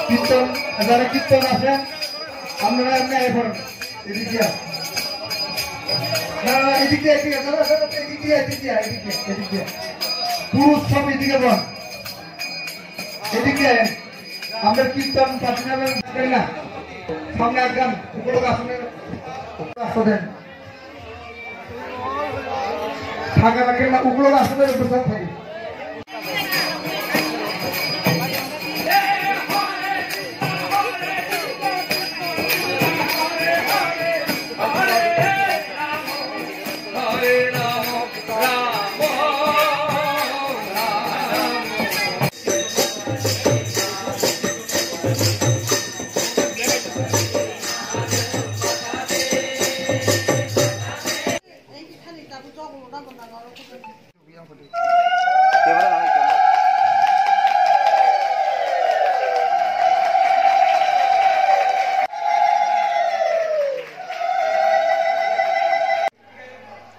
কীর্তন যারা কীর্তন আছেন আপনারা এমনি পড়েন এদিক দিয়া এদিক দিয়ে পুরুষ সব এদিকে বল এদিকে আমরা কীর্তন পাচ্ছি না সামনে একদম উপলোক আসনের আসতেন ফাঁকা রাখেন না উপলোক আসনের উপস্থিত থাকি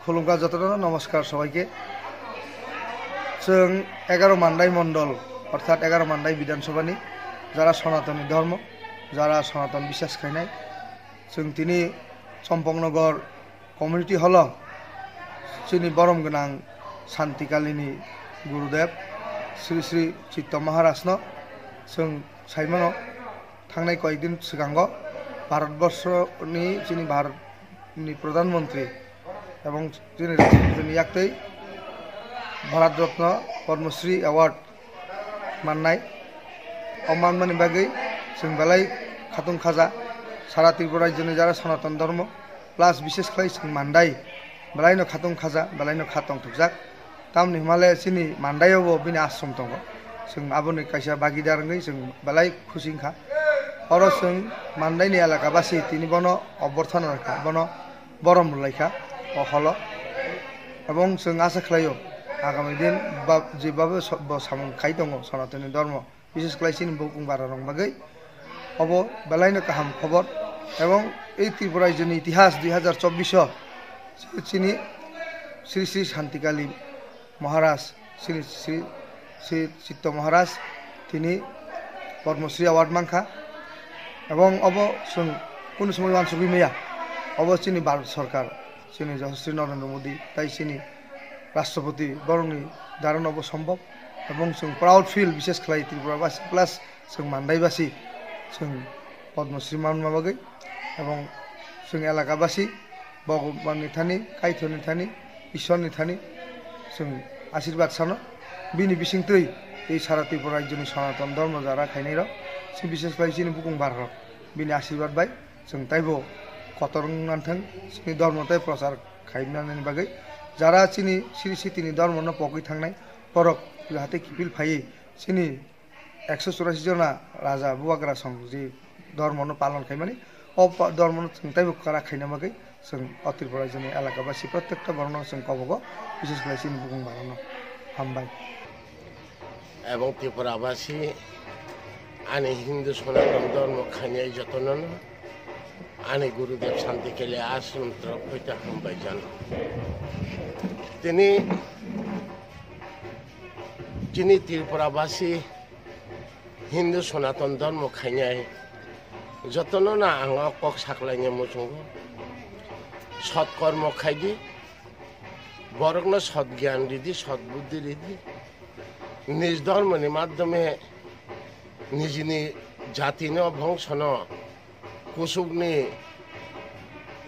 खुलुमगा जतन नमस्कार सबाइके जों 11 मानदाय मंडल अर्थात 11 मानदाय विधानसभानि जारा सनातनी धर्म जारा सनातन विश्वास खायनाय जों दिनै चम्पकनगर कमिउनिटी हल जोंनि बरम गोनां शान्तिकालिनी गुरुदेव श्री श्री चित्त महाराजनो जों साइमानो थांनाय कयेकदिन सिगाङाव भारतबर्षनि जोंनि भारतनि प्रधानमन्त्री এবং যিনি রাষ্ট্রপতি ইয়াকতেই ভারত রত্ন পদ্মশ্রী অ্যাওয়ার্ড মাননাय অম্মানমানি বাগै जों बेलाय खातुं खाजा सारा त्रिपुरा राज्योनि जारा सनातन धर्म प्लास विशेष खालाय जों मानदाय बेलायनो खातुं खाजा बेलायनो खातुं थुकजाक तामनि हिमालय सिनि मानदायावबो बिनि आश्रम दङ जों आबोनि कायसा भागीदारङै जों बेलाय खुसिंखा अर जों मानदायनि एलाका बासि तिनि बनो अबर्थन राखा बनो बरम लायखा हल এবং जों आसा खालायो आगामी दिन जेबाबो सामखाय दङ सनातनी धर्म विशेष खालाय सिनि बुकुं बारा रं बागै अब बेलायनो गाहाम खबर এবং এই ত্রিপুরা রাজ্যनि इतिहास 2024 सिनि श्री श्री शान्तिकाली महाराज श्री श्री श्री चित्त महाराज তিনি पद्मश्री अवार्ड मांखा এবং अब जों কোন সময় मानसुबि मैया अब सिनि भारत सरकार श्री यशस्वी नरेंद्र मोदी ताई सिनी राष्ट्रपति बरंनि दारन सम्भव और जों प्राउड फिल विशेष खालाय त्रिपुराबासी प्लास जों मानदायबासी जों पद्मश्री मानना बागै और जों एलाकाबासी भगवाननि थानि कायथनि थानि ईश्वरनि थानि जों आशीर्वाद सानो बिनि बिसिंतै এই सारा त्रिपुरा राज्योनि सनातन धर्म जारा खायनाय जों विशेष खालाय सिनि बुकुं बारर बिनि आशीर्वाद बाय जों ताइबो कतरंनाथों सिनि धर्मताय प्रचार खायनायनि बागै जारा सिनि श्री सितिनि धर्मनो पगै थांनाय परक जाहाथे किपिल फायै सिनि 184 जना राजा बुवाग्रा संग जे धर्मनो पालन खायमाने अब धर्मनो जोंतायबो करा खायना बागै जों त्रिपुरा राज्योनि एलाकाबासी प्रत्येकटा बर्ण जों गावबागाव विशेष खालाय सिनि बुकुं बारनो हामबाय এবং त्रिपुराबासी आनि हिंदू सनातन धर्म खायनाय जतननो आने गुरुदेव शांति के लिए आश्रम तरफ होता हम भाईजान जिनी त्रिपुराबासी हिंदू सनातन धर्म खायनाय जतनो ना आंगा कक साखलायने मुसुंगो सत्कर्म खायदि बरकनो सद ज्ञान रिदि सद बुद्धि रिदि निज धर्मनि माध्यमे निजिनि जातिनो वंशनो कुसुबनि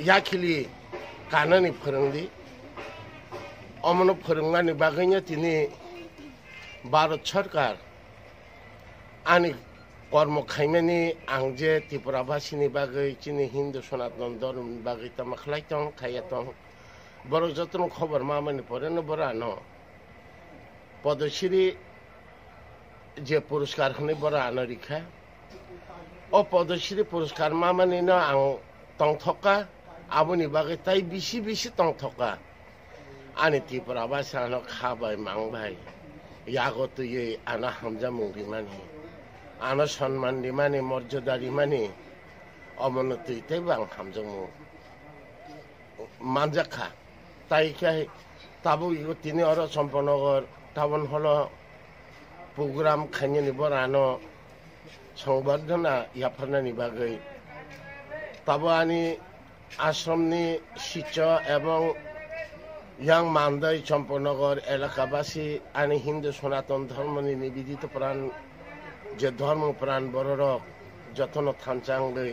याखिलि कानानि फोरोंदि अमनो फोरोंनानि बागैनो दिनै भारत सरकार आंनि कर्म खायमानि आं जे त्रिपुराबासिनि बागै दिनै हिन्दु सनातन धर्मनि बागै तमा खालायथं खायथं बर' जतन खबर मामानि परेनो बरानो पद्मश्री जे पुरस्कार होनाय बरानो रिखा ओ पद्मश्री पुरस्कार मामानि न आं तंथका आबोनि बागै ताई बिसि बिसि तंथका आनि त्रिपुराबासिनो खाबाय मांबाय यागतयै आना हामजा मुंदिमानि आना सम्मान दिमानि मर्यादा दिमानि अमनति तैबो आं हामजामु मानजाखा ताइखाय ताबो इगो तिनि अर चम्पनगर टाउन हल program kanyani borano সংবর্ধনা ইয়াফানানি বাগৈ তাবো আনি আশ্রমনি শিচ এবং ইয়াং মান্দাই চম্পনগর এলাকাবাসী আনি হিন্দু সনাতন ধর্মনি নিবেদিত প্রাণ যে ধর্ম প্রাণ বড় যতন থানচাংগৈ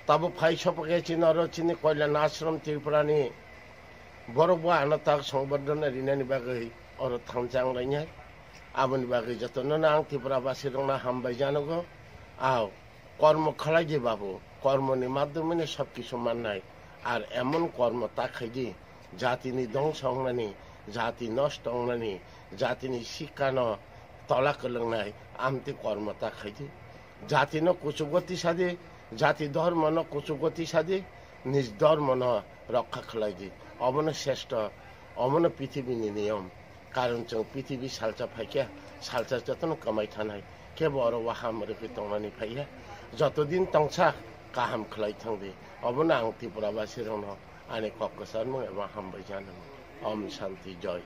তাবো ফাই সপকে চিনর চিনি কল্যাণ আশ্রম ত্রিপুরানি বড় বা আনতাক সংবর্ধনা রিনানি বাগৈ or থানচাংলাইনাই aboni bagi jatono na ang Tripurabasi rong na hambay janogo aw কর্ম খালাই যে বাবু কর্মনি মাধ্যমে সব কিছু মানাই আর এমন কর্ম তা খাইজি জাতিনি ধ্বংস হংনানি জাতি নষ্ট হংনানি জাতিনি শিক্ষান তলা কলংনাই আমতি কর্ম তা খাইজি জাতি ন কুচুগতি সাদে জাতি ধর্ম ন কুচুগতি সাদে নিজ ধর্ম ন রক্ষা খালাইজি অবন শ্রেষ্ঠ অমন পৃথিবীনি নিয়ম কারণ जों পৃথিবী সালচা ফাইকে সালচা যতন কামাই থানাই কে বড় ওয়াহাম রেপে তংনানি ফাইয়া যতদিন তংসা কাহাম খালাই থাংদে অবনা আং ত্রিপুরাবাসী রং আনে কক্কসার মু এবং হামবাই জানো ওম শান্তি জয়।